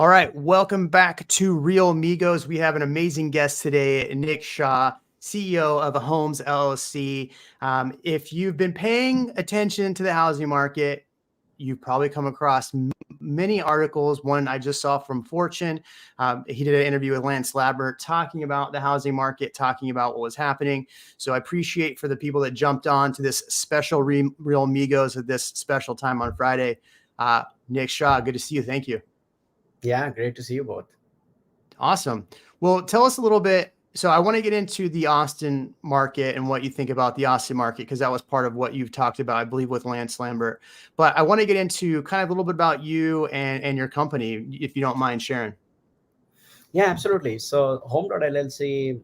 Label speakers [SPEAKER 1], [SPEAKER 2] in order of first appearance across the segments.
[SPEAKER 1] All right, welcome back to Real Amigos. We have an amazing guest today, Nik Shah, CEO of Homes LLC. If you've been paying attention to the housing market, you've probably come across many articles. One I just saw from Fortune. He did an interview with Lance Labert talking about the housing market, talking about what was happening. So I appreciate for the people that jumped on to this special Real Amigos at this special time on Friday. Nik Shah, good to see you. Thank you.
[SPEAKER 2] Yeah, great to see you both.
[SPEAKER 1] Awesome. Well, tell us a little bit. So I want to get into the Austin market and what you think about the Austin market, because that was part of what you've talked about, I believe, with Lance Lambert. But I want to get into kind of a little bit about you and your company, if you don't mind sharing.
[SPEAKER 2] Yeah, absolutely. So Home.LLC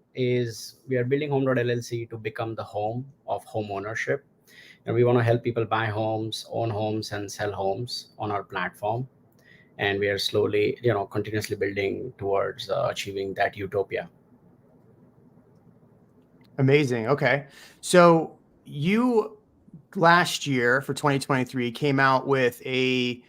[SPEAKER 2] we are building Home.LLC to become the home of home ownership. And we want to help people buy homes, own homes, and sell homes on our platform. And we are slowly, continuously building towards achieving that utopia.
[SPEAKER 1] Amazing. Okay. So you last year for 2023 came out with a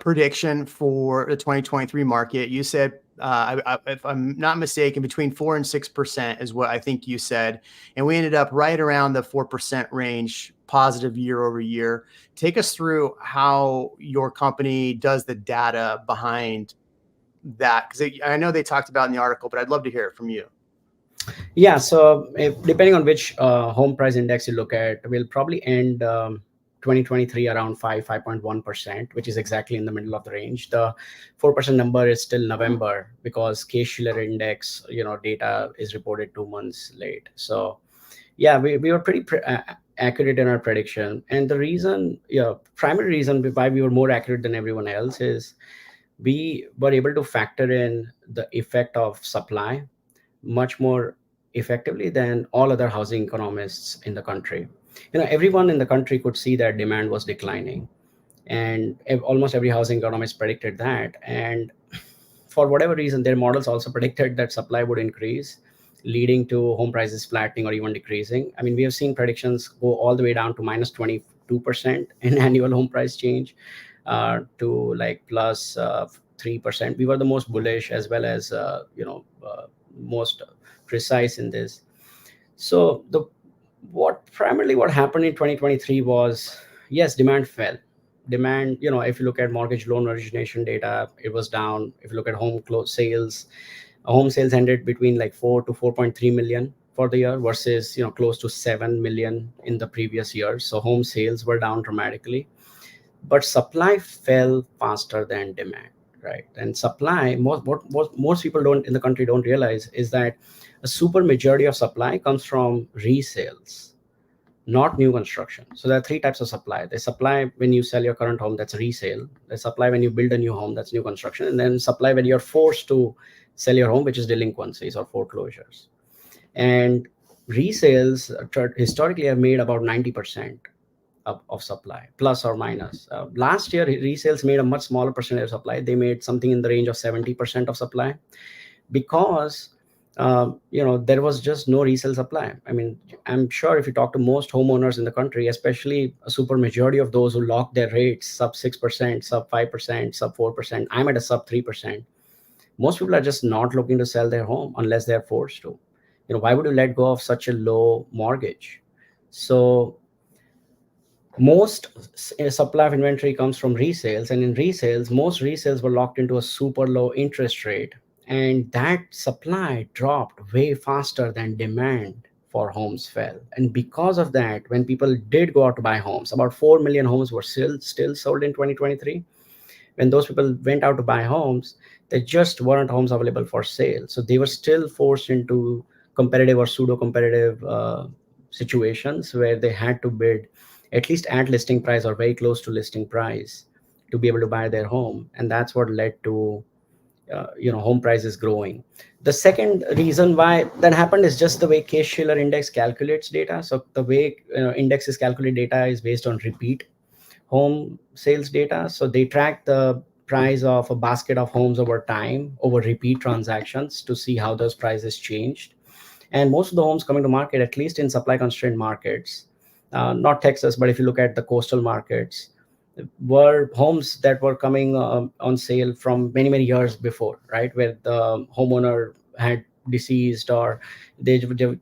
[SPEAKER 1] prediction for the 2023 market. You said, if I'm not mistaken, between 4 and 6% is what I think you said. And we ended up right around the 4% range, positive year over year. Take us through how your company does the data behind that, because I know they talked about in the article, but I'd love to hear it from you.
[SPEAKER 2] Yeah, so depending on which home price index you look at, we'll probably end 2023 around 5.1%, which is exactly in the middle of the range. The 4% number is still November because Case-Shiller index, data is reported 2 months late. So yeah, we were pretty accurate in our prediction. And the reason, primary reason why we were more accurate than everyone else is we were able to factor in the effect of supply much more effectively than all other housing economists in the country. Everyone in the country could see that demand was declining, and almost every housing economist predicted that. And for whatever reason, their models also predicted that supply would increase, leading to home prices flattening or even decreasing. I mean, we have seen predictions go all the way down to minus 22% in annual home price change to like plus 3%. We were the most bullish as well as most precise in this. So what happened in 2023 was, yes, demand fell. Demand, if you look at mortgage loan origination data, it was down. If you look at home sales ended between like 4 to 4.3 million for the year versus close to 7 million in the previous year. So home sales were down dramatically, but supply fell faster than demand. Right. And supply, what most people in the country don't realize is that a super majority of supply comes from resales, not new construction. So there are 3 types of supply. There's supply when you sell your current home, that's resale. There's supply when you build a new home, that's new construction. And then supply when you're forced to sell your home, which is delinquencies or foreclosures. And resales historically have made about 90% of supply, plus or minus. Last year, resales made a much smaller percentage of supply. They made something in the range of 70% of supply because there was just no resale supply. I mean, I'm sure if you talk to most homeowners in the country, especially a super majority of those who lock their rates sub 6%, sub 5%, sub 4%, I'm at a sub 3%. Most people are just not looking to sell their home unless they're forced to. Why would you let go of such a low mortgage? So most supply of inventory comes from resales, and in resales, most resales were locked into a super low interest rate, and that supply dropped way faster than demand for homes fell. And because of that, when people did go out to buy homes, about 4 million homes were still sold in 2023. When those people went out to buy homes, there just weren't homes available for sale, so they were still forced into competitive or pseudo competitive situations where they had to bid at least at listing price or very close to listing price to be able to buy their home. And that's what led to home prices growing. The second reason why that happened is just the way Case-Shiller index calculates data. So the way indexes calculate data is based on repeat home sales data. So they track the price of a basket of homes over time, over repeat transactions, to see how those prices changed. And most of the homes coming to market, at least in supply constrained markets, not Texas, but if you look at the coastal markets, were homes that were coming on sale from many, many years before, right? Where the homeowner had deceased, or they were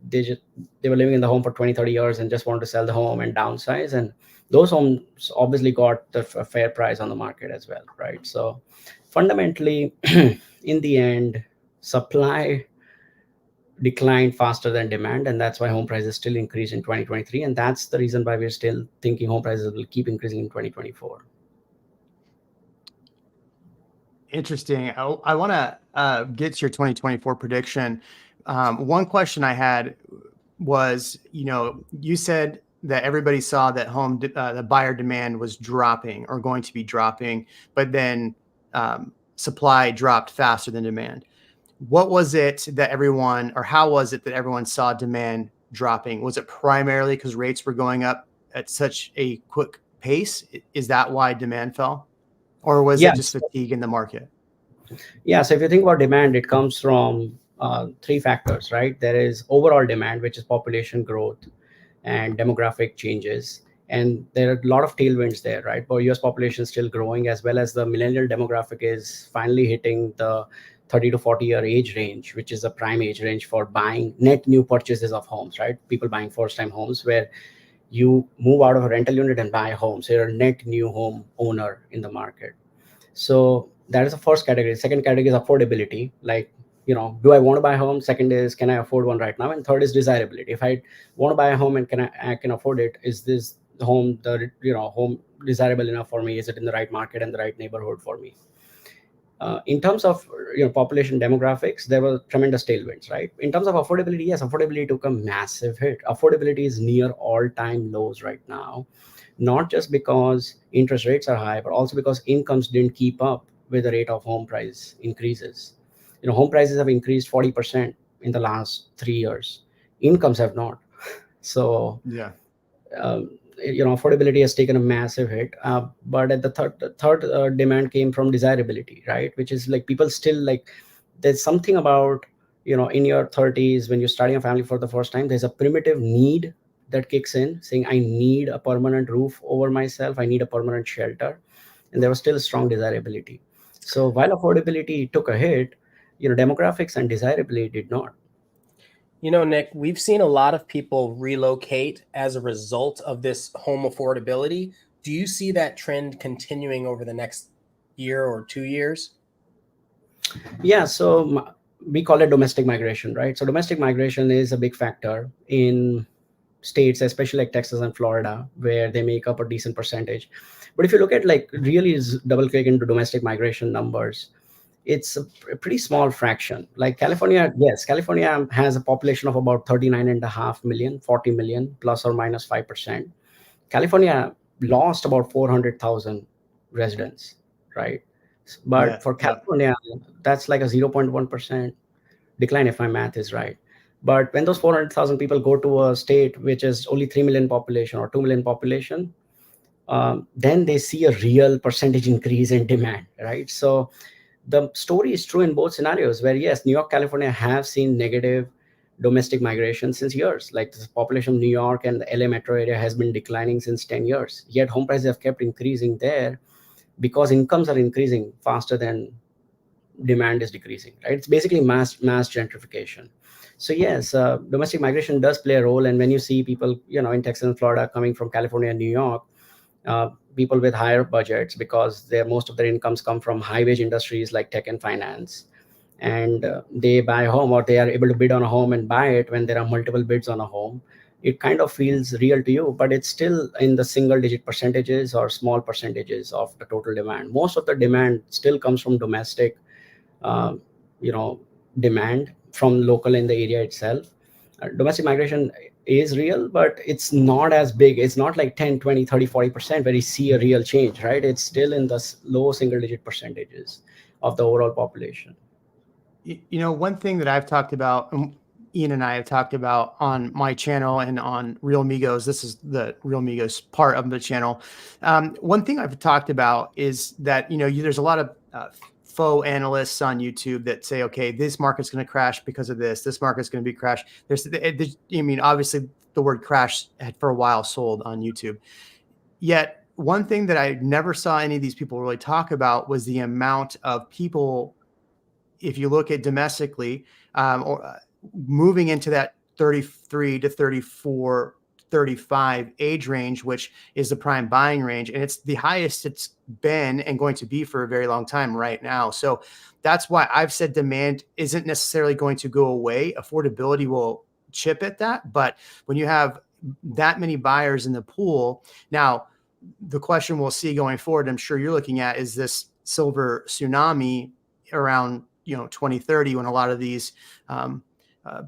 [SPEAKER 2] living in the home for 20, 30 years and just wanted to sell the home and downsize. And those homes obviously got the fair price on the market as well, right? So fundamentally, in the end, supply declined faster than demand, and that's why home prices still increase in 2023, and that's the reason why we're still thinking home prices will keep increasing in 2024.
[SPEAKER 1] Interesting. I want to get to your 2024 prediction. One question I had was, you said that everybody saw that the buyer demand was dropping or going to be dropping, but then supply dropped faster than demand. What was it that how was it that everyone saw demand dropping? Was it primarily because rates were going up at such a quick pace? Is that why demand fell? Or was it just fatigue in the market?
[SPEAKER 2] Yeah. So if you think about demand, it comes from three factors, right? There is overall demand, which is population growth and demographic changes. And there are a lot of tailwinds there, right? But US population is still growing, as well as the millennial demographic is finally hitting the 30 to 40-year age range, which is a prime age range for buying net new purchases of homes, right? People buying first-time homes, where you move out of a rental unit and buy a home. So you're a net new home owner in the market. So that is the first category. Second category is affordability. Like, do I want to buy a home? Second is, can I afford one right now? And third is desirability. If I want to buy a home and I can afford it, is this home home desirable enough for me? Is it in the right market and the right neighborhood for me? In terms of population demographics, there were tremendous tailwinds, right? In terms of affordability, yes, affordability took a massive hit. Affordability is near all-time lows right now, not just because interest rates are high, but also because incomes didn't keep up with the rate of home price increases. Home prices have increased 40% in the last 3 years. Incomes have not. So
[SPEAKER 1] yeah.
[SPEAKER 2] Affordability has taken a massive hit, but at the third demand came from desirability, right? Which is like, people still like, there's something about in your 30s, when you're starting a family for the first time, there's a primitive need that kicks in, saying, I need a permanent roof over myself, I need a permanent shelter. And there was still strong desirability. So while affordability took a hit, demographics and desirability did not.
[SPEAKER 3] Nik, we've seen a lot of people relocate as a result of this home affordability. Do you see that trend continuing over the next year or 2 years?
[SPEAKER 2] Yeah, so we call it domestic migration, right? So domestic migration is a big factor in states, especially like Texas and Florida, where they make up a decent percentage. But if you look at really double click into domestic migration numbers, it's a pretty small fraction. Like California, yes, California has a population of about 39.5 million, 40 million, plus or minus 5%. California lost about 400,000 residents, right? But for California, that's like a 0.1% decline, if my math is right. But when those 400,000 people go to a state which is only 3 million population or 2 million population, then they see a real percentage increase in demand, right? So the story is true in both scenarios, where yes, New York, California have seen negative domestic migration since years. Like the population of New York and the LA metro area has been declining since 10 years. Yet home prices have kept increasing there because incomes are increasing faster than demand is decreasing, right? It's basically mass gentrification. So yes, domestic migration does play a role. And when you see people, in Texas and Florida coming from California and New York, people with higher budgets, because most of their incomes come from high wage industries like tech and finance, and they buy a home, or they are able to bid on a home and buy it when there are multiple bids on a home. It kind of feels real to you, but it's still in the single digit percentages or small percentages of the total demand. Most of the demand still comes from domestic demand from local in the area itself. Domestic migration is real, but it's not as big. It's not like 10, 20, 30, 40% where you see a real change, right? It's still in the low single digit percentages of the overall population.
[SPEAKER 1] One thing that I've talked about, Ian and I have talked about on my channel and on Real Migos, this is the Real Migos part of the channel. One thing I've talked about is that, there's a lot of faux analysts on YouTube that say, okay, this market's going to crash because of this. This market's going to be crash. Obviously the word crash had for a while sold on YouTube. Yet one thing that I never saw any of these people really talk about was the amount of people, if you look at domestically, moving into that 33 to 34, 35 age range, which is the prime buying range. And it's the highest it's been and going to be for a very long time right now. So that's why I've said demand isn't necessarily going to go away. Affordability will chip at that. But when you have that many buyers in the pool, now the question we'll see going forward, I'm sure you're looking at, is this silver tsunami around 2030, when a lot of these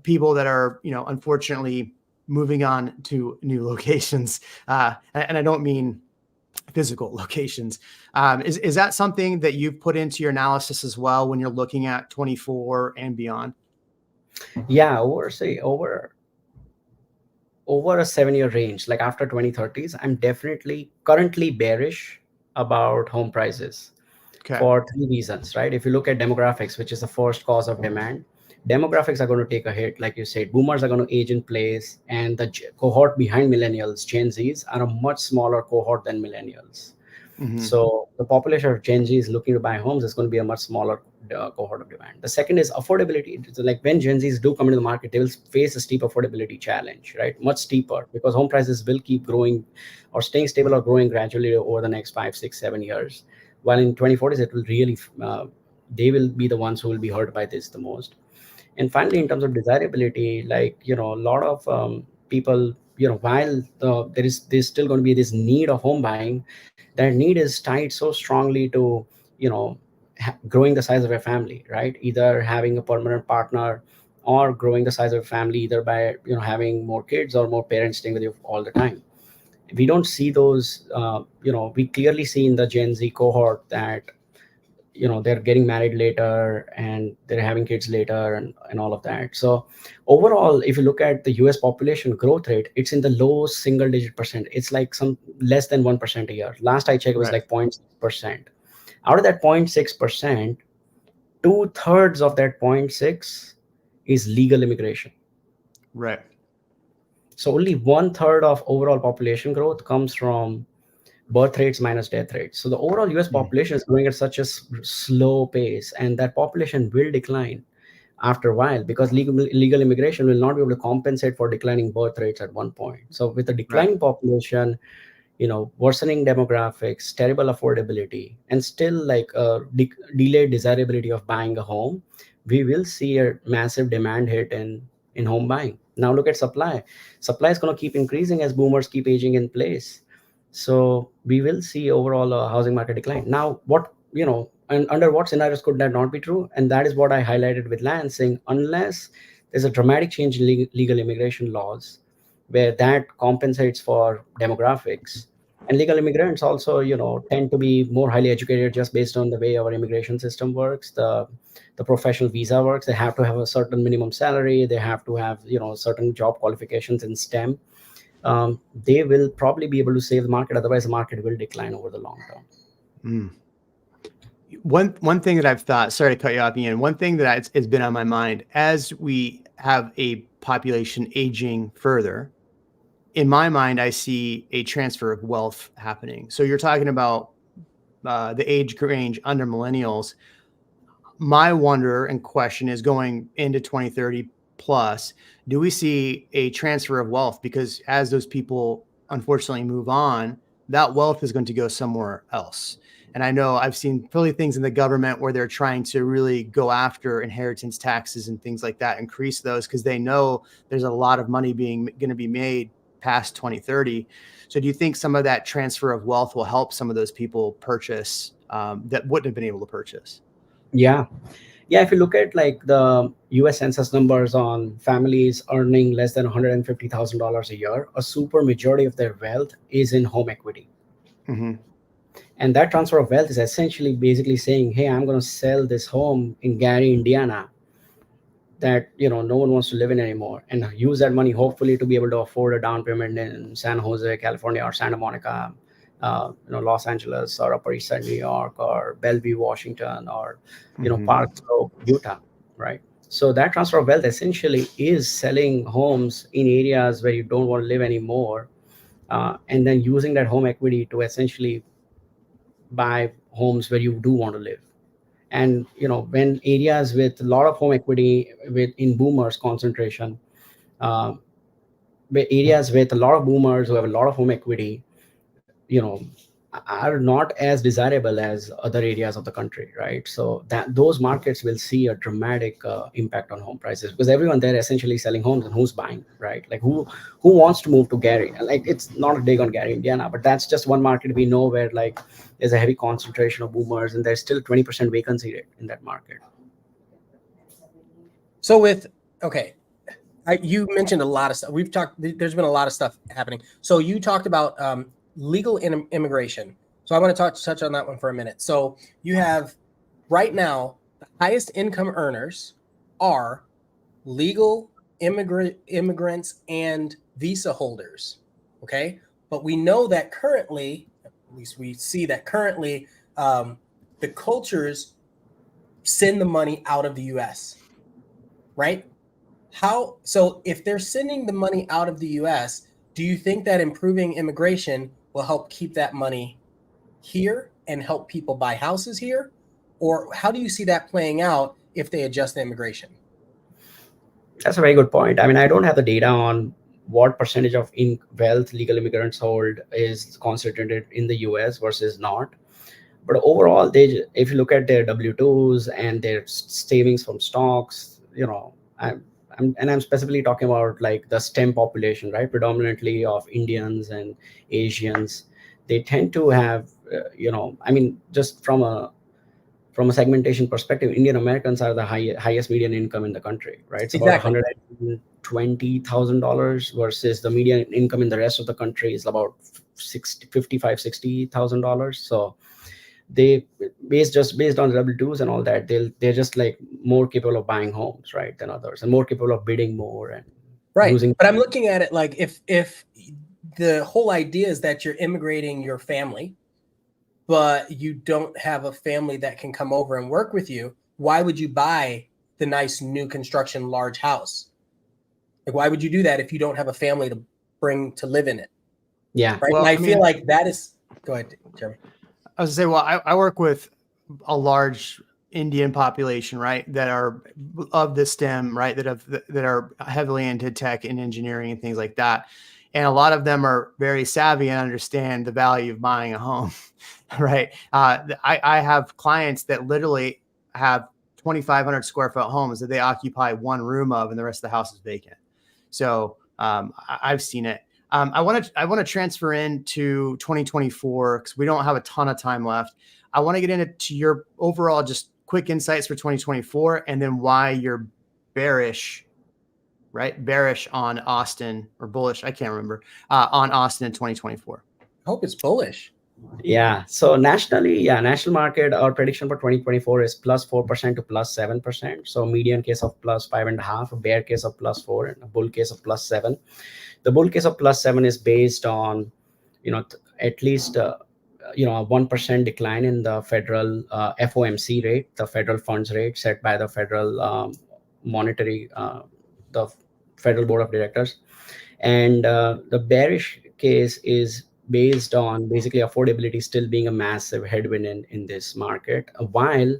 [SPEAKER 1] people that are unfortunately moving on to new locations, and I don't mean physical locations, is that something that you've put into your analysis as well when you're looking at 24 and beyond?
[SPEAKER 2] Yeah, over a 7-year range, like after 2030s, I'm definitely currently bearish about home prices.
[SPEAKER 1] Okay.
[SPEAKER 2] For 3 reasons, right? If you look at demographics, which is the first cause of demand, demographics are going to take a hit. Like you said, boomers are going to age in place, and the cohort behind millennials, Gen Zs, are a much smaller cohort than millennials.
[SPEAKER 1] Mhm.
[SPEAKER 2] So the population of Gen Z is looking to buy homes is going to be a much smaller cohort of demand. The second is affordability. It's like when Gen Zs do come into the market, they will face a steep affordability challenge, right? Much steeper, because home prices will keep growing or staying stable or growing gradually over the next 5, 6, 7 years. While in 2040s, it will really, they will be the ones who will be hurt by this the most. And finally, in terms of desirability, like, a lot of people, while there's still going to be this need of home buying, that need is tied so strongly to, growing the size of your family, right? Either having a permanent partner or growing the size of your family, either by, having more kids or more parents staying with you all the time. We don't see those, we clearly see in the Gen Z cohort that, they're getting married later and they're having kids later, and all of that. So overall, if you look at the US population growth rate, it's in the low single digit percent. It's like some less than 1% a year. Last I checked, it was
[SPEAKER 1] Right.
[SPEAKER 2] like 0.6%. Out of that 0.6%, 2/3 of that 0.6 is legal immigration.
[SPEAKER 1] Right.
[SPEAKER 2] So only 1/3 of overall population growth comes from birth rates minus death rates. So the overall US population is growing at such a slow pace, and that population will decline after a while, because legal immigration will not be able to compensate for declining birth rates at one point. So with a declining population, worsening demographics, terrible affordability, and still like a delayed desirability of buying a home, we will see a massive demand hit in home buying. Now look at supply. Supply is going to keep increasing as boomers keep aging in place. So we will see overall a housing market decline. Now, and under what scenarios could that not be true? And that is what I highlighted with Lansing. Unless there's a dramatic change in legal immigration laws, where that compensates for demographics. And legal immigrants also, tend to be more highly educated just based on the way our immigration system works, the professional visa works. They have to have a certain minimum salary. They have to have, certain job qualifications in STEM. They will probably be able to save the market. Otherwise, the market will decline over the long term.
[SPEAKER 1] One thing that I've thought, sorry to cut you off, Ian, one thing that has been on my mind as we have a population aging further, in my mind, I see a transfer of wealth happening. So you're talking about the age range under millennials. My wonder and question is, going into 2030 plus, do we see a transfer of wealth? Because as those people unfortunately move on, that wealth is going to go somewhere else. And I know I've seen really things in the government where they're trying to really go after inheritance taxes and things like that, increase those, because they know there's a lot of money going to be made past 2030. So do you think some of that transfer of wealth will help some of those people purchase that wouldn't have been able to purchase?
[SPEAKER 2] Yeah. If you look at like the US Census numbers on families earning less than $150,000 a year, a super majority of their wealth is in home equity.
[SPEAKER 1] Mm-hmm.
[SPEAKER 2] And that transfer of wealth is essentially basically saying, hey, I'm going to sell this home in Gary, Indiana, that no one wants to live in anymore, and use that money hopefully to be able to afford a down payment in San Jose, California, or Santa Monica, Los Angeles, or Upper East Side, New York, or Bellevue, Washington, or Park Slope, Utah, right? So that transfer of wealth essentially is selling homes in areas where you don't want to live anymore, and then using that home equity to essentially buy homes where you do want to live. And when areas with a lot of home equity in boomers concentration, uh, areas with a lot of boomers who have a lot of home equity, you know are not as desirable as other areas of the country, right? So that those markets will see a dramatic impact on home prices, because everyone there essentially selling homes, and who's buying, right? Like who wants to move to Gary? Like, it's not a dig on Gary, Indiana, but that's just one market we know where like there's a heavy concentration of boomers, and there's still 20% vacancy rate in that market.
[SPEAKER 3] So you mentioned a lot of stuff. There's been a lot of stuff happening. So you talked about legal immigration. So I want to touch on that one for a minute. So you have right now, the highest income earners are legal immigrants and visa holders. Okay. But we know that currently, at least we see that currently, the cultures send the money out of the US, right? So if they're sending the money out of the US, do you think that improving immigration will help keep that money here and help people buy houses here? Or how do you see that playing out if they adjust the immigration?
[SPEAKER 2] That's a very good point. I mean, I don't have the data on what percentage of wealth legal immigrants hold is concentrated in the US versus not. But overall, if you look at their W-2s and their savings from stocks, I'm specifically talking about like the STEM population, right? Predominantly of Indians and Asians. They tend to have, just from a segmentation perspective, Indian Americans are the highest median income in the country, right? It's
[SPEAKER 3] Exactly.
[SPEAKER 2] about $120,000 versus the median income in the rest of the country is about $60,000. So they based on W-2s and all that, they're just like more capable of buying homes, right, than others, and more capable of bidding more and
[SPEAKER 3] right.
[SPEAKER 2] using.
[SPEAKER 3] But I'm looking at it like if the whole idea is that you're immigrating your family, but you don't have a family that can come over and work with you, why would you buy the nice new construction large house? Like, why would you do that if you don't have a family to bring to live in it?
[SPEAKER 2] Yeah.
[SPEAKER 3] Right.
[SPEAKER 1] Well,
[SPEAKER 3] And I feel like that is. Go ahead, Jeremy.
[SPEAKER 1] I was gonna say, well, I work with a large Indian population, right, that are of the STEM, right, that are heavily into tech and engineering and things like that, and a lot of them are very savvy and understand the value of buying a home, right? I have clients that literally have 2,500 square foot homes that they occupy one room of, and the rest of the house is vacant. So I've seen it. I want to transfer into 2024 because we don't have a ton of time left. I want to get into your overall just quick insights for 2024, and then why you're bearish, right? Bearish on Austin, or bullish, I can't remember, on Austin in 2024.
[SPEAKER 3] I hope it's bullish.
[SPEAKER 2] Yeah. So national market, our prediction for 2024 is +4% to +7%. So median case of +5.5, a bear case of +4, and a bull case of +7. The bull case of +7 is based on, at least a 1% decline in the federal FOMC rate, the federal funds rate set by the federal the Federal Board of Directors. And the bearish case is based on basically affordability still being a massive headwind in this market, while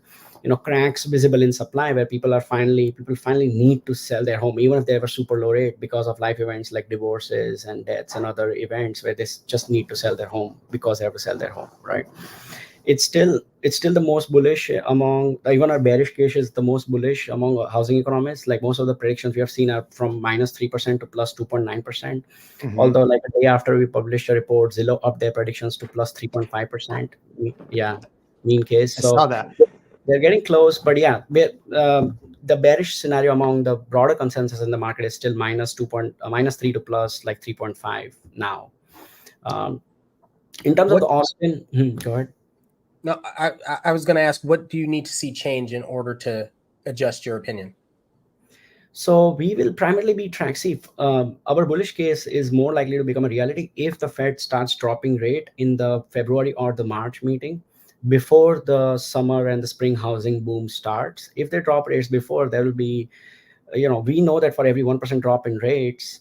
[SPEAKER 2] cracks visible in supply, where people finally need to sell their home, even if they have a super low rate, because of life events like divorces and deaths and other events where they just need to sell their home because they have to sell their home, right? It's still the most bullish among, even our bearish case is the most bullish among housing economists. Like most of the predictions we have seen are from -3% to +2.9%. Although like a day after we published a report, Zillow upped their predictions to +3.5%. Yeah, mean case. So
[SPEAKER 1] I saw that.
[SPEAKER 2] they're getting close, but yeah, the bearish scenario among the broader consensus in the market is still -3 to +3.5 now. In terms of the Austin, go ahead.
[SPEAKER 3] No, I was going to ask, what do you need to see change in order to adjust your opinion?
[SPEAKER 2] So we will primarily be track. Our bullish case is more likely to become a reality if the Fed starts dropping rate in the February or the March meeting, before the summer and the spring housing boom starts. If they drop rates before, there will be, we know that for every 1% drop in rates,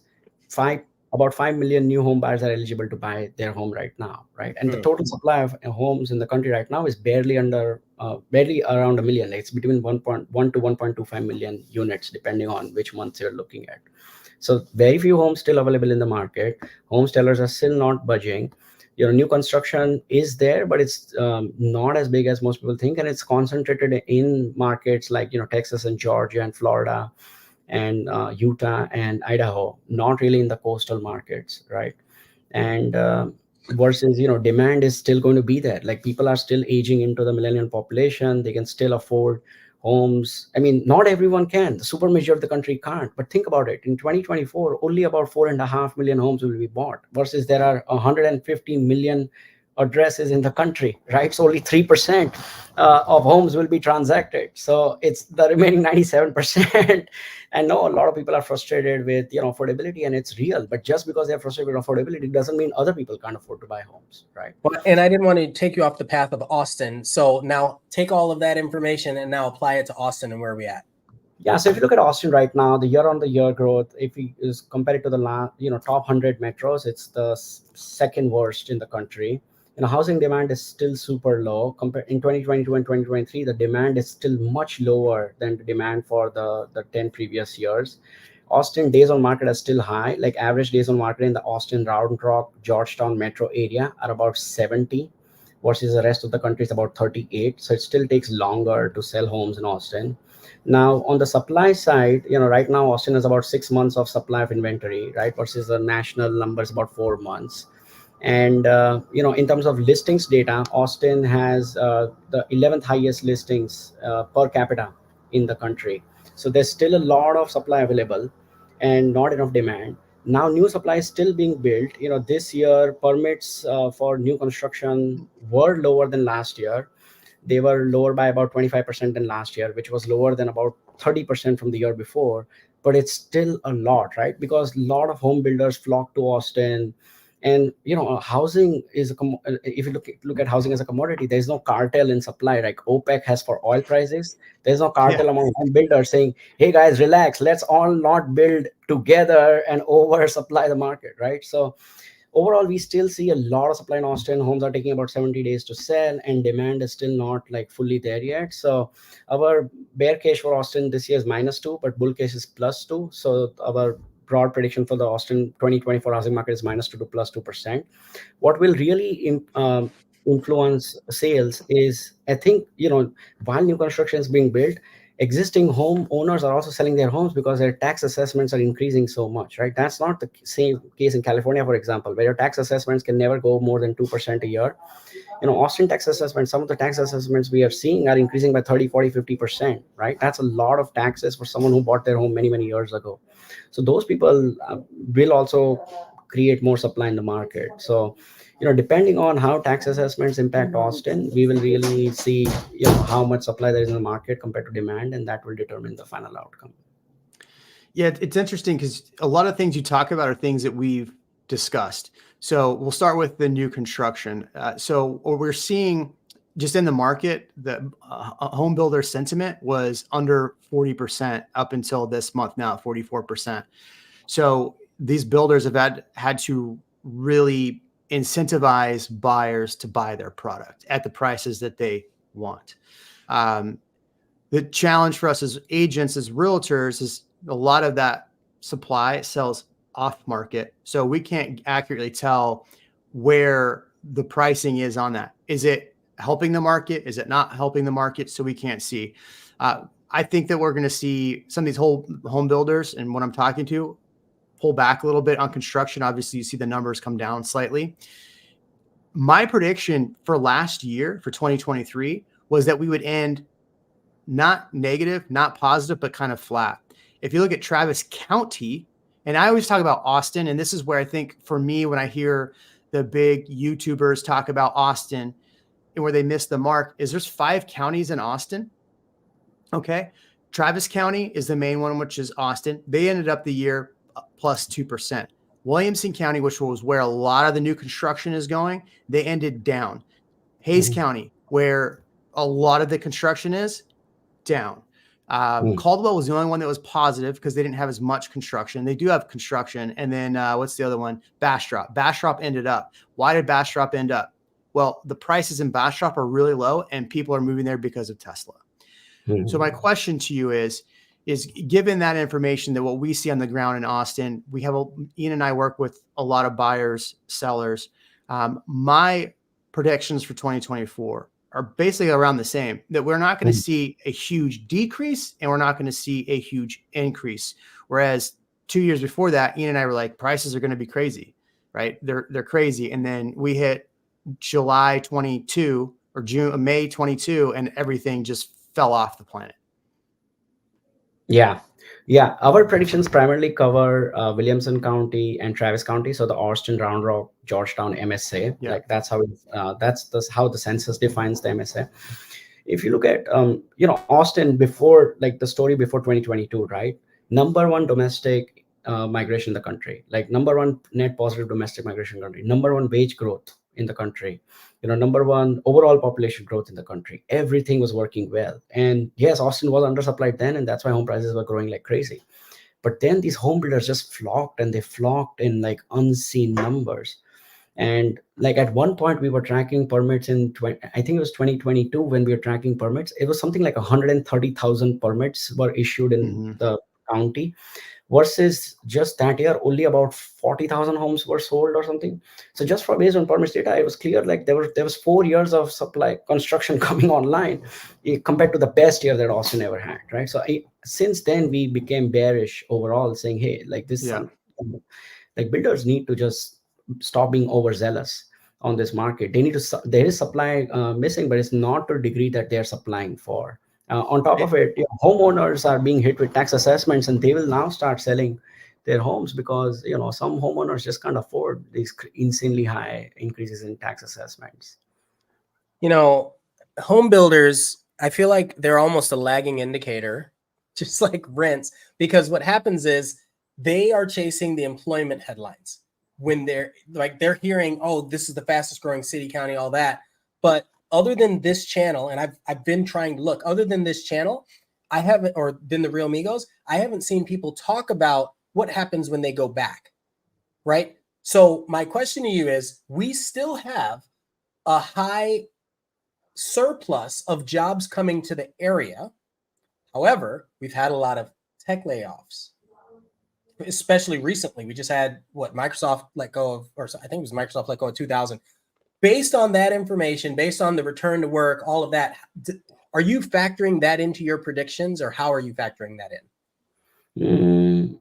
[SPEAKER 2] about 5 million new home buyers are eligible to buy their home right now, right? And the total supply of homes in the country right now is barely around a million. It's between 1.1 to 1.25 million units, depending on which month you're looking at. So very few homes still available in the market. Home sellers are still not budging. New construction is there, but it's not as big as most people think, and it's concentrated in markets like Texas and Georgia and Florida and Utah and Idaho, not really in the coastal markets, right? And versus demand is still going to be there. Like, people are still aging into the millennial population. They can still afford homes. I mean, not everyone can. The super majority of the country can't. But think about it. In 2024, only about 4.5 million homes will be bought, versus there are 150 million addresses in the country, right? So only 3% of homes will be transacted. So it's the remaining 97%. And no, a lot of people are frustrated with affordability, and it's real. But just because they're frustrated with affordability doesn't mean other people can't afford to buy homes, right?
[SPEAKER 3] Well, and I didn't want to take you off the path of Austin. So now take all of that information and now apply it to Austin and where are we at?
[SPEAKER 2] Yeah, so if you look at Austin right now, the year-on-the-year growth, if we compare it to the top 100 metros, it's the second worst in the country. Housing demand is still super low. In 2022 and 2023, the demand is still much lower than the demand for the 10 previous years. Austin days on market are still high. Like, average days on market in the Austin, Round Rock, Georgetown metro area are about 70, versus the rest of the country is about 38. So it still takes longer to sell homes in Austin. Now, on the supply side, right now Austin has about 6 months of supply of inventory, right? Versus the national numbers about 4 months. And in terms of listings data, Austin has the 11th highest listings per capita in the country. So there's still a lot of supply available and not enough demand. Now new supply is still being built. This year permits for new construction were lower than last year. They were lower by about 25% than last year, which was lower than about 30% from the year before. But it's still a lot, right? Because a lot of home builders flock to Austin. And housing is if you look at housing as a commodity, there's no cartel in supply. Like OPEC has for oil prices, there's no cartel among home builders saying, hey guys, relax, let's all not build together and oversupply the market, right? So overall, we still see a lot of supply in Austin. Homes are taking about 70 days to sell, and demand is still not like fully there yet. So our bear case for Austin this year is -2, but bull case is +2. So our broad prediction for the Austin 2024 housing market is -2 to +2%. What will really influence sales is, I think, while new construction is being built, existing home owners are also selling their homes because their tax assessments are increasing so much, right? That's not the same case in California, for example, where your tax assessments can never go more than 2% a year. Austin tax assessments, some of the tax assessments we are seeing are increasing by 30, 40, 50%, right? That's a lot of taxes for someone who bought their home many, many years ago. So those people will also create more supply in the market. So, depending on how tax assessments impact Austin, we will really see, how much supply there is in the market compared to demand, and that will determine the final outcome.
[SPEAKER 1] Yeah, it's interesting because a lot of things you talk about are things that we've discussed. So we'll start with the new construction. So what we're seeing just in the market, the home builder sentiment was under 40% up until this month now, 44%. So these builders have had to really incentivize buyers to buy their product at the prices that they want. The challenge for us as agents, as realtors, is a lot of that supply sells off market. So we can't accurately tell where the pricing is on that. Is it helping the market? Is it not helping the market? So we can't see. I think that we're going to see some of these home builders, and what I'm talking to, pull back a little bit on construction. Obviously, you see the numbers come down slightly. My prediction for last year, for 2023, was that we would end not negative, not positive, but kind of flat. If you look at Travis County, and I always talk about Austin, and this is where I think for me, when I hear the big YouTubers talk about Austin and where they miss the mark, is there's 5 counties in Austin. Okay. Travis County is the main one, which is Austin. They ended up the year +2%. Williamson County, which was where a lot of the new construction is going, they ended down. Hayes County, where a lot of the construction is, down. Caldwell was the only one that was positive because they didn't have as much construction. They do have construction. And then what's the other one? Bastrop. Bastrop ended up. Why did Bastrop end up? Well, the prices in Bastrop are really low and people are moving there because of Tesla. So my question to you is given that information, that what we see on the ground in Austin, Ian and I work with a lot of sellers. My predictions for 2024 are basically around the same, that we're not going to see a huge decrease and we're not going to see a huge increase. Whereas 2 years before that, Ian and I were like, prices are going to be crazy, right? They're crazy. And then we hit July 22 or May 22 and everything just fell off the planet.
[SPEAKER 2] Yeah. Yeah. Our predictions primarily cover Williamson County and Travis County. So the Austin, Round Rock, Georgetown MSA, like that's how how the census defines the MSA. If you look at, Austin before, like the story before 2022, right? Number one domestic migration in the country, like number one net positive domestic migration in the country, number one wage growth in the country, number one overall population growth in the country. Everything was working well. And yes, Austin was undersupplied then, and that's why home prices were growing like crazy. But then these home builders just flocked, and they flocked in like unseen numbers. And like at one point we were tracking permits I think it was 2022 when we were tracking permits. It was something like 130,000 permits were issued in the county, versus just that year only about 40,000 homes were sold or something. So just based on permits data, it was clear like there was 4 years of supply construction coming online compared to the best year that Austin ever had, right? So since then we became bearish overall, saying, hey, like this, like builders need to just stop being overzealous on this market. They need to, there is supply missing, but it's not to the degree that they're supplying for. On top of it, homeowners are being hit with tax assessments, and they will now start selling their homes because some homeowners just can't afford these insanely high increases in tax assessments.
[SPEAKER 3] Home builders, I feel like they're almost a lagging indicator, just like rents, because what happens is they are chasing the employment headlines when they're hearing, oh, this is the fastest growing city, county, all that. But other than this channel, and I've been trying to look, other than this channel, I haven't, or than the Real Migos, I haven't seen people talk about what happens when they go back, right? So my question to you is, we still have a high surplus of jobs coming to the area. However, we've had a lot of tech layoffs, especially recently. We just had Microsoft let go of, or I think it was Microsoft let go of 2,000. Based on that information, based on the return to work, all of that, are you factoring that into your predictions, or how are you factoring that in?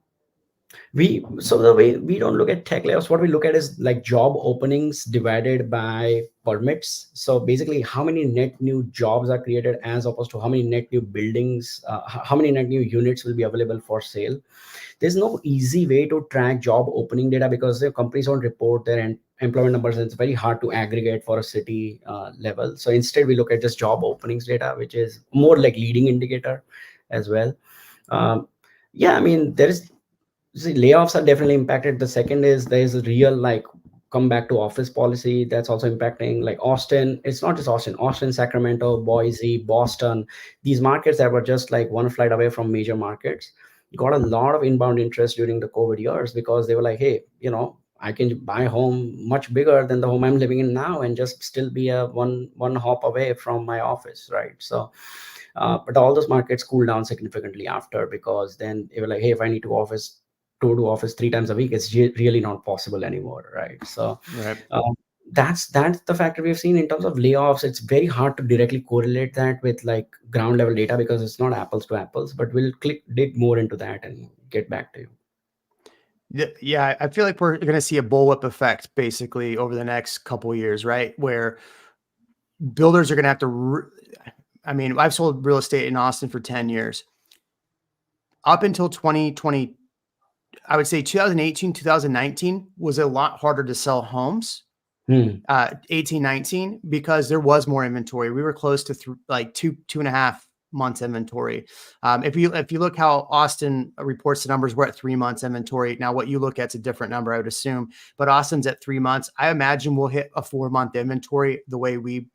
[SPEAKER 2] So the way we don't look at tech layoffs, what we look at is like job openings divided by permits. So basically how many net new jobs are created as opposed to how many net new buildings, how many net new units will be available for sale. There's no easy way to track job opening data because the companies don't report their employment numbers, and it's very hard to aggregate for a city level. So instead we look at just job openings data, which is more like leading indicator as well. I mean, layoffs are definitely impacted. The second is there's a real come back to office policy that's also impacting, like Austin. It's not just Austin, Sacramento, Boise, Boston, these markets that were just like one flight away from major markets got a lot of inbound interest during the COVID years because they were like, hey, I can buy a home much bigger than the home I'm living in now and just still be a one hop away from my office, right? So but all those markets cooled down significantly after, because then they were like, hey, if I need to go to office 3 times a week, it's really not possible anymore, right? So that's the factor we've seen in terms of layoffs. It's very hard to directly correlate that with like ground level data because it's not apples to apples, but we'll dig more into that and get back to you.
[SPEAKER 1] Yeah, I feel like we're going to see a bullwhip effect basically over the next couple of years, right? Where builders are going to have to, I've sold real estate in Austin for 10 years. Up until 2020, I would say 2018, 2019 was a lot harder to sell homes. 18, 19, because there was more inventory. We were close to two and a half months inventory. If you look how Austin reports the numbers, we're at 3 months inventory. Now, what you look at is a different number, I would assume, but Austin's at 3 months. I imagine we'll hit a 4-month inventory the way we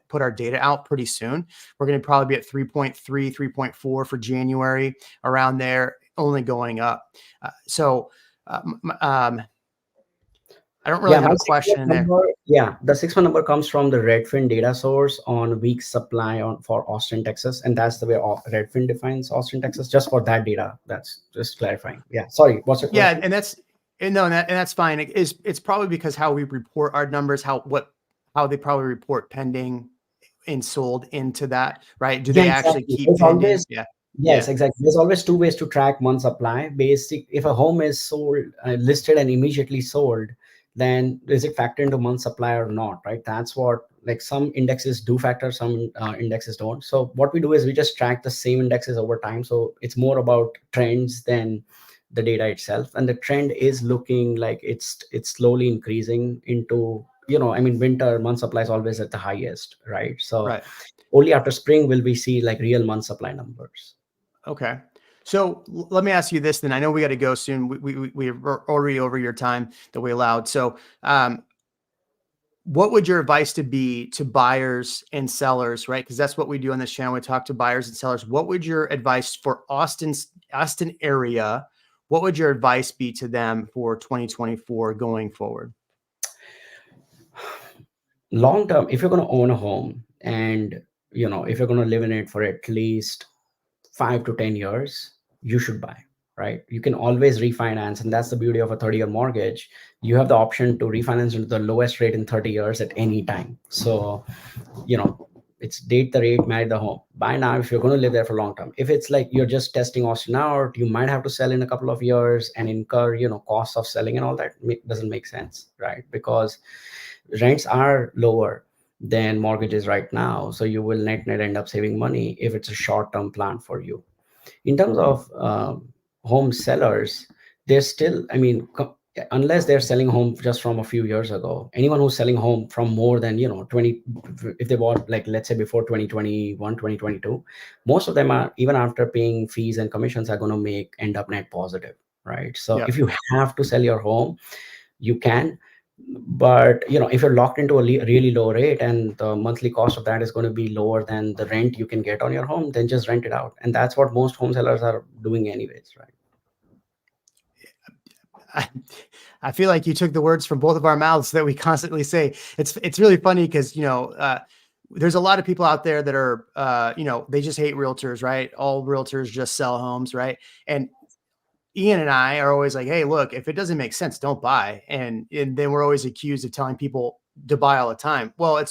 [SPEAKER 1] put our data out pretty soon. We're going to probably be at 3.3, 3.4 for January, around there, only going up. I don't really have a question there.
[SPEAKER 2] Yeah, the 6-month number comes from the Redfin data source on week supply for Austin, Texas, and that's the way Redfin defines Austin, Texas. Just for that data, that's just clarifying. Yeah, sorry, what's your question?
[SPEAKER 1] Yeah, and that's fine. It's probably because how we report our numbers, how they probably report pending and sold into that, right? Do they actually keep pending?
[SPEAKER 2] Yes, exactly. There's always 2 ways to track month supply. If a home is sold, listed and immediately sold, then is it factored into month supply or not, right? That's what, like, some indexes do factor, some indexes don't. So what we do is we just track the same indexes over time. So it's more about trends than the data itself. And the trend is looking like it's slowly increasing into, winter month supply is always at the highest, right? So only after spring will we see like real month supply numbers.
[SPEAKER 1] Okay. So let me ask you this then. I know we got to go soon. We're already over your time that we allowed. So what would your advice be to buyers and sellers, right? Because that's what we do on this channel. We talk to buyers and sellers. What would your advice for Austin area? What would your advice be to them for 2024 going forward?
[SPEAKER 2] Long term, if you're going to own a home and, if you're going to live in it for at least 5 to 10 years, you should buy, right? You can always refinance. And that's the beauty of a 30-year mortgage. You have the option to refinance into the lowest rate in 30 years at any time. So, it's date the rate, marry the home. Buy now if you're going to live there for long term. If it's like you're just testing Austin out, you might have to sell in a couple of years and incur, costs of selling and all that. Doesn't make sense, right? Because rents are lower than mortgages right now. So you will net end up saving money if it's a short-term plan for you. In terms of home sellers, they're still, unless they're selling home just from a few years ago, anyone who's selling home from more than, 20, if they bought, like, let's say before 2021, 2022, most of them are, even after paying fees and commissions, are going to end up net positive, right? So if you have to sell your home, you can. But if you're locked into a really low rate and the monthly cost of that is going to be lower than the rent you can get on your home, then just rent it out. And that's what most home sellers are doing anyways, right?
[SPEAKER 1] I feel like you took the words from both of our mouths that we constantly say. It's really funny because there's a lot of people out there that are they just hate realtors, right? All realtors just sell homes, right? And Ian and I are always like, hey, look, if it doesn't make sense, don't buy. And then we're always accused of telling people to buy all the time. Well,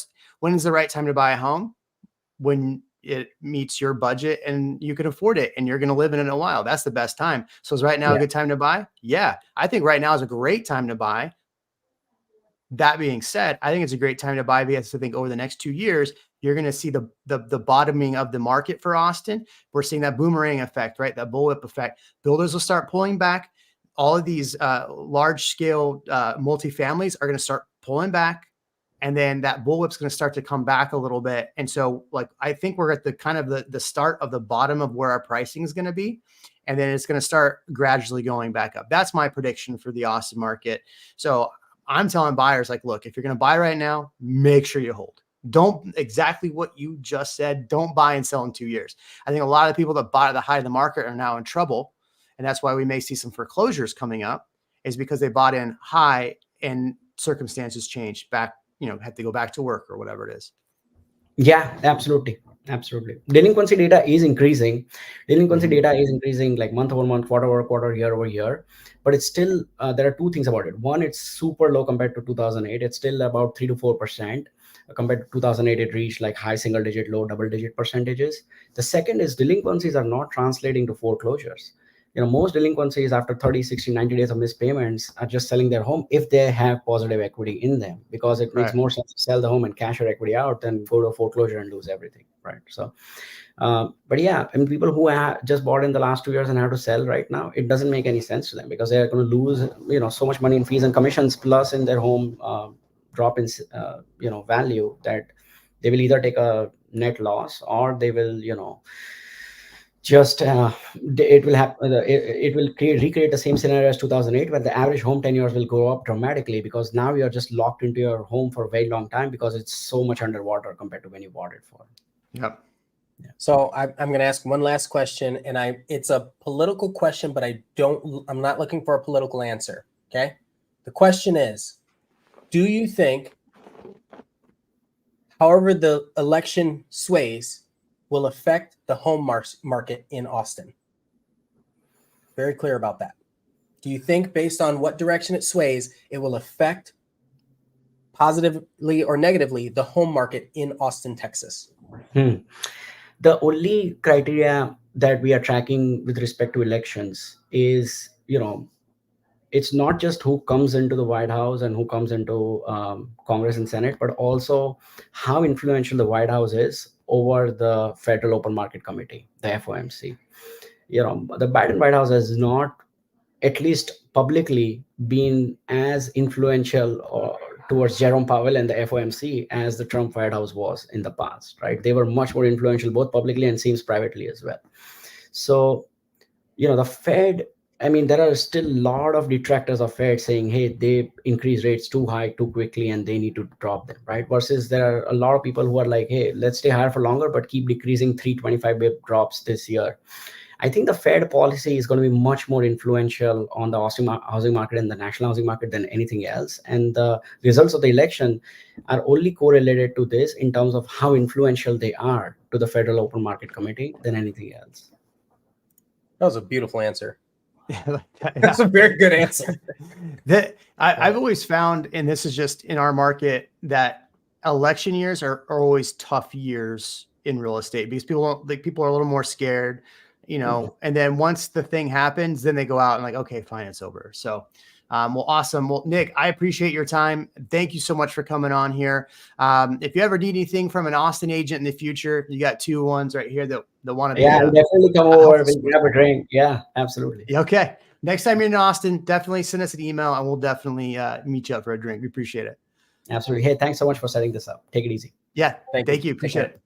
[SPEAKER 1] when is the right time to buy a home? When it meets your budget and you can afford it and you're going to live in it a while. That's the best time. So is right now a good time to buy? Yeah, I think right now is a great time to buy. That being said, I think it's a great time to buy because I think over the next 2 years, you're going to see the bottoming of the market for Austin. We're seeing that boomerang effect, right? That bullwhip effect. Builders will start pulling back. All of these large scale multifamilies are going to start pulling back. And then that bullwhip's going to start to come back a little bit. And so, I think we're at the kind of the start of the bottom of where our pricing is going to be. And then it's going to start gradually going back up. That's my prediction for the Austin market. So I'm telling buyers, look, if you're going to buy right now, make sure you hold. Don't exactly what you just said. Don't buy and sell in 2 years. I think a lot of people that bought at the height of the market are now in trouble. And that's why we may see some foreclosures coming up, is because they bought in high and circumstances changed back, had to go back to work or whatever it is.
[SPEAKER 2] Yeah, absolutely. Delinquency data is increasing. Like month over month, quarter over quarter, year over year. But it's still, there are 2 things about it. One, it's super low compared to 2008. It's still about 3 to 4%. Compared to 2008, it reached like high single digit, low double digit percentages. The second is delinquencies are not translating to foreclosures. Most delinquencies after 30, 60, 90 days of missed payments are just selling their home if they have positive equity in them, because it makes more sense to sell the home and cash your equity out than go to a foreclosure and lose everything, right? So, but yeah, people who have just bought in the last 2 years and have to sell right now, it doesn't make any sense to them because they're going to lose, so much money in fees and commissions, plus in their home drop in, value, that they will either take a net loss or they will, Just it will happen. It will recreate the same scenario as 2008, where the average home tenures will go up dramatically because now you're just locked into your home for a very long time because it's so much underwater compared to when you bought it for.
[SPEAKER 1] Yep.
[SPEAKER 3] So I'm going to ask one last question, and it's a political question, but I'm not looking for a political answer. Okay. The question is, do you think, however the election sways, will affect the home market in Austin? Very clear about that. Do you think, based on what direction it sways, it will affect positively or negatively the home market in Austin, Texas?
[SPEAKER 2] The only criteria that we are tracking with respect to elections is, it's not just who comes into the White House and who comes into Congress and Senate, but also how influential the White House is over the Federal Open Market Committee, the FOMC. The Biden White House has not, at least publicly, been as influential towards Jerome Powell and the FOMC as the Trump White House was in the past, right? They were much more influential both publicly and seems privately as well. So, the Fed, there are still a lot of detractors of Fed saying, hey, they increase rates too high too quickly and they need to drop them, right? Versus there are a lot of people who are like, hey, let's stay higher for longer, but keep decreasing 325 bip drops this year. I think the Fed policy is going to be much more influential on the Austin housing market and the national housing market than anything else. And the results of the election are only correlated to this in terms of how influential they are to the Federal Open Market Committee than anything else.
[SPEAKER 3] That was a beautiful answer.
[SPEAKER 1] Yeah.
[SPEAKER 3] That's a very good answer.
[SPEAKER 1] I've always found, and this is just in our market, that election years are always tough years in real estate because people are a little more scared, and then once the thing happens, then they go out and like, okay, fine, it's over. So, well, awesome. Well, Nik, I appreciate your time. Thank you so much for coming on here. If you ever need anything from an Austin agent in the future, you got 2 ones right here that want to be.
[SPEAKER 2] Yeah, I'll definitely come over. We'll grab a drink. Yeah, absolutely.
[SPEAKER 1] Okay. Next time you're in Austin, definitely send us an email and we'll definitely meet you up for a drink. We appreciate it.
[SPEAKER 2] Absolutely. Hey, thanks so much for setting this up. Take it easy.
[SPEAKER 1] Yeah. Thank you. Appreciate it.